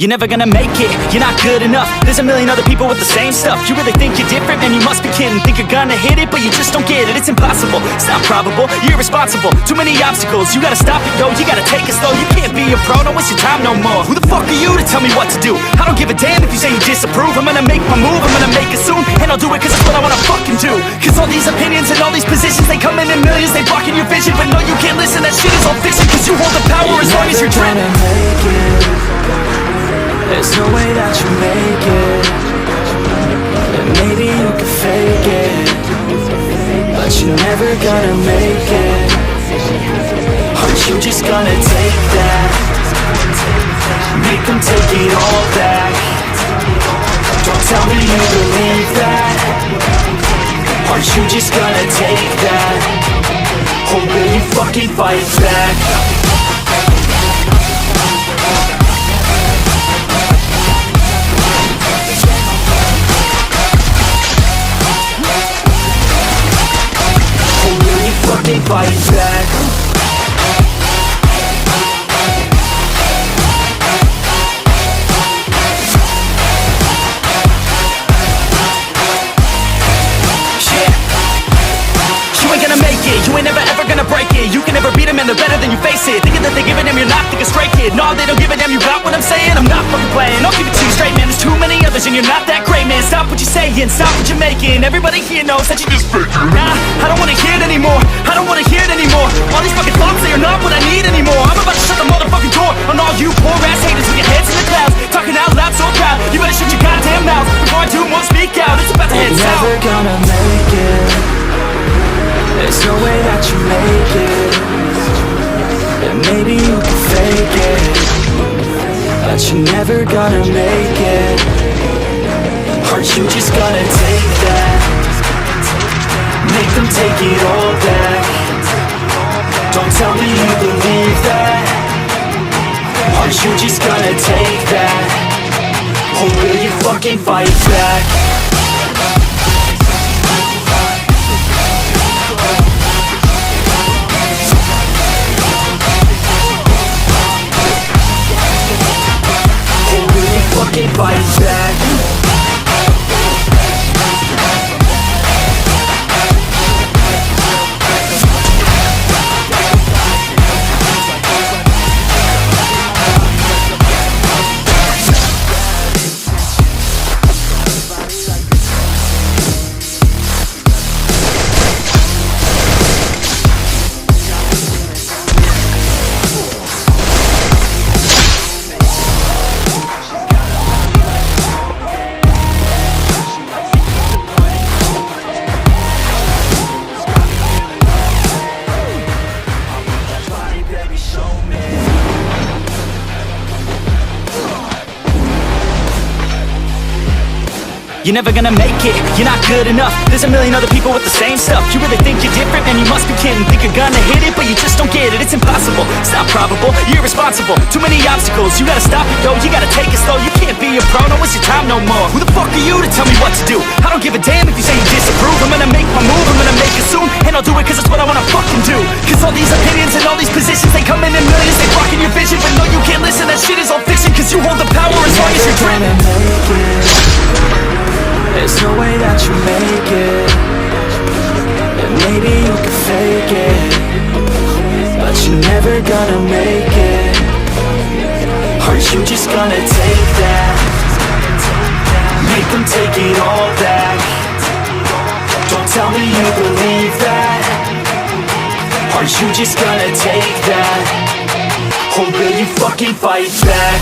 You're never gonna make it, you're not good enough. There's a million other people with the same stuff. You really think you're different? Man, you must be kidding. Think you're gonna hit it, but you just don't get it. It's impossible, it's not probable, you're irresponsible. Too many obstacles, you gotta stop it, yo. You gotta take it slow, you can't be a pro. Don't waste your time no more. Who the fuck are you to tell me what to do? I don't give a damn if you say you disapprove. I'm gonna make my move, I'm gonna make it soon. And I'll do it cause it's what I wanna fucking do. Cause all these opinions and all these positions, they come in millions. They blocking your vision, but no, you can't listen. That shit is all fiction. Cause you hold the power as long as you're dreaming. There's no way that you make it. And maybe you can fake it, but you're never gonna make it. Aren't you just gonna take that? Make them take it all back. Don't tell me you believe that. Aren't you just gonna take that? Or will you fucking fight back? Fight back. You ain't gonna make it, you ain't never ever gonna break it. You can never beat them and they're better than you face it. Thinking that they're giving them, you're not, think a straight kid. No, they don't give a damn, you got what I'm saying? I'm not fucking playing, I'll keep it to you straight, man. There's too many others and you're not that great, man. Stop what you're saying, stop what you're making. Everybody here knows that you just fake it. Nah, I don't wanna hear it anymore, I don't wanna hear it anymore. All these fucking thoughts, they are not what I need anymore. I'm about to shut the motherfucking door on all you poor ass haters with your heads in the clouds, talking out loud so proud. You better shut your goddamn mouth before I do more speak out. It's about to head south. You're never gonna make it. There's no way that you make it. And maybe you can fake it, but you're never gonna make it. Aren't you just gonna take that? Make them take it all back. Don't tell me you believe that. Aren't you just gonna take that? Or will you fucking fight back? Fight back. You're never gonna make it, you're not good enough. There's a million other people with the same stuff. You really think you're different? Man, you must be kidding. Think you're gonna hit it, but you just don't get it. It's impossible, it's not probable, you're irresponsible. Too many obstacles, you gotta stop it, yo. You gotta take it slow, you can't be a pro. Don't waste your time no more. Who the fuck are you to tell me what to do? I don't give a damn if you say you disapprove. I'm gonna make my move, I'm gonna make it soon. And I'll do it cause it's what I wanna fucking do. Cause all these opinions and all these positions, they come in millions. They blocking your vision, but no, you can't listen. That shit is all fiction. Cause you hold the power as long as you're dreaming. There's no way that you make it. And maybe you can fake it, but you're never gonna make it. Aren't you just gonna take that? Make them take it all back. Don't tell me you believe that. Aren't you just gonna take that? Or will you fucking fight back?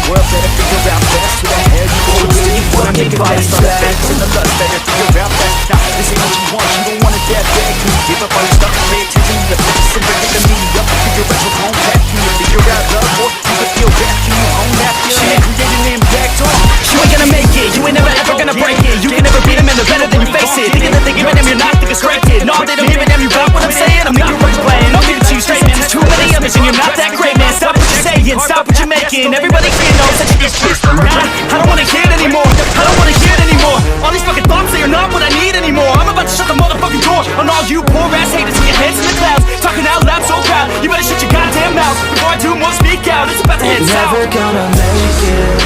World better figure out best. Who the hell you gonna do? You wanna make it best on the facts and the lust. Better figure out best. Now this ain't what you want. You don't want it that bad. Can you give up all your stuff and pay attention to the facts and bring the media up? Figure out your own path. Can you figure out love or you can feel bad? Can you own that feeling and create an impact on? You ain't gonna make it, you ain't never ever gonna break it. You can never beat them and they're better than you face it. Thinking that they're giving them, you're not, think a straight kid. No, they don't give a damn, you got what I'm saying? I'm not what you're playing, I'll give it to you straight, man. There's too many others and you're not that great, man. Stop what you're saying, stop what you're making. Everybody you know that you just I don't wanna hear it anymore, I don't wanna hear it anymore. All these fucking thoughts, they are not what I need anymore. I'm about to shut the motherfucking door on all you poor ass haters with your heads in the clouds, talking out loud so proud. You better shut your goddamn mouth before I do more speak out. It's about to head south. You're never gonna make it.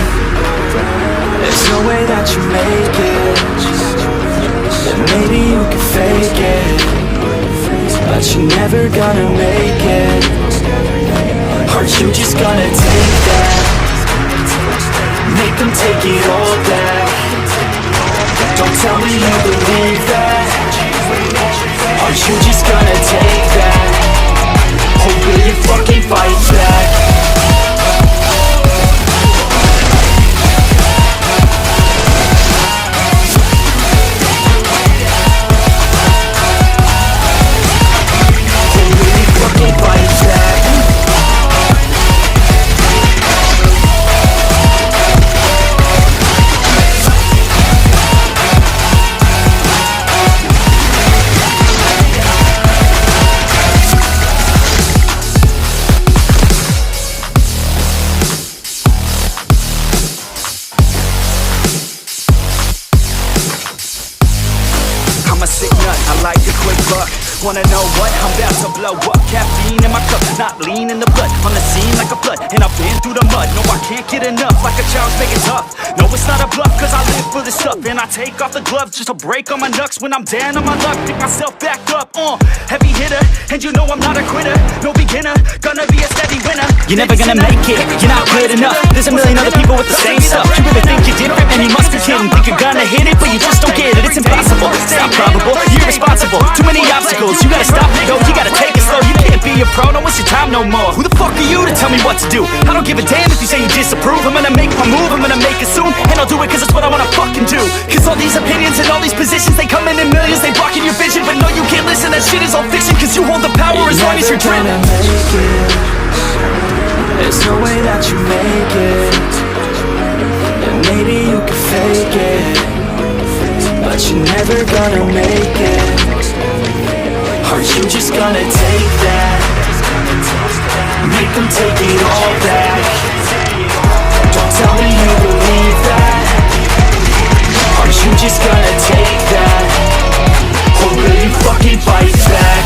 There's no way that you make it. And maybe you can fake it, but you're never gonna make it. Aren't you just gonna take that? Make them take it all back. Don't tell me you believe that. Aren't you just gonna take that? Or will you fucking fight back? I'm a sick nut, I like a quick buck. Wanna know what? I'm about to blow up. Caffeine in my cup, not lean in the blood. On the scene like a flood, and I've been through the mud. No, I can't get enough, like a child's make it tough. No, it's not a bluff, cause I live for this stuff. And I take off the gloves just to break all my knucks. When I'm down on my luck, pick myself back up. Heavy hitter, and you know I'm not a quitter. No beginner, gonna be a steady winner. You're never gonna make it, you're not good enough. There's a million other people with the same stuff. You really think you're different, and you must be kidding. Think you're gonna hit it, but you just don't get it. It's impossible, it's not probable, you're irresponsible. Too many obstacles, you gotta stop and go. You gotta take it slow, you can't be a pro, don't waste your time no more. Who the fuck are you to tell me what to do? I don't give a damn if you say you disapprove. I'm gonna make my move, I'm gonna make it soon. And I'll do it cause it's what I wanna fucking do. Cause all these opinions and all these positions, they come in millions, they blocking your vision. But no, you can't listen, that shit is all fiction. Cause you hold the power as long as you're driven. There's no way that you make it. And maybe you can fake it, but you're never gonna make it. Aren't you just gonna take that? Make them take it all back. Don't tell me you believe that. Aren't you just gonna take that? Or will you fucking fight back?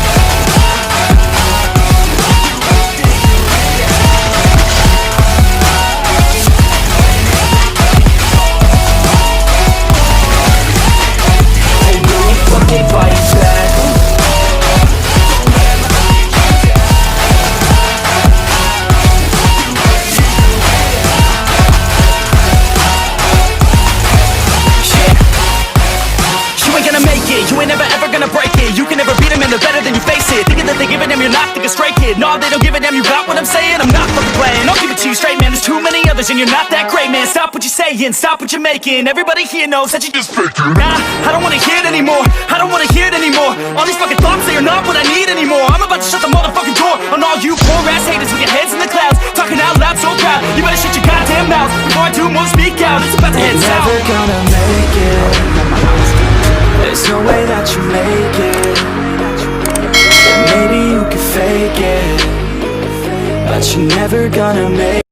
You ain't never ever gonna break it. You can never beat them and they're better than you face it. Thinking that they give a damn, you're not, think a stray kid. No, they don't give a damn, you got what I'm saying? I'm not fucking playing, I'll give it to you straight, man. There's too many others and you're not that great, man. Stop what you're saying, stop what you're making. Everybody here knows that you just faking. Nah, I don't wanna hear it anymore, I don't wanna hear it anymore. All these fucking thoughts, they are not what I need anymore. I'm about to shut the motherfucking door on all you poor ass haters with your heads in the clouds, talking out loud so proud. You better shut your goddamn mouth before I do more speak out. It's about to head south. You're never gonna make it. There's no way that you make it. And maybe you can fake it, but you're never gonna make it.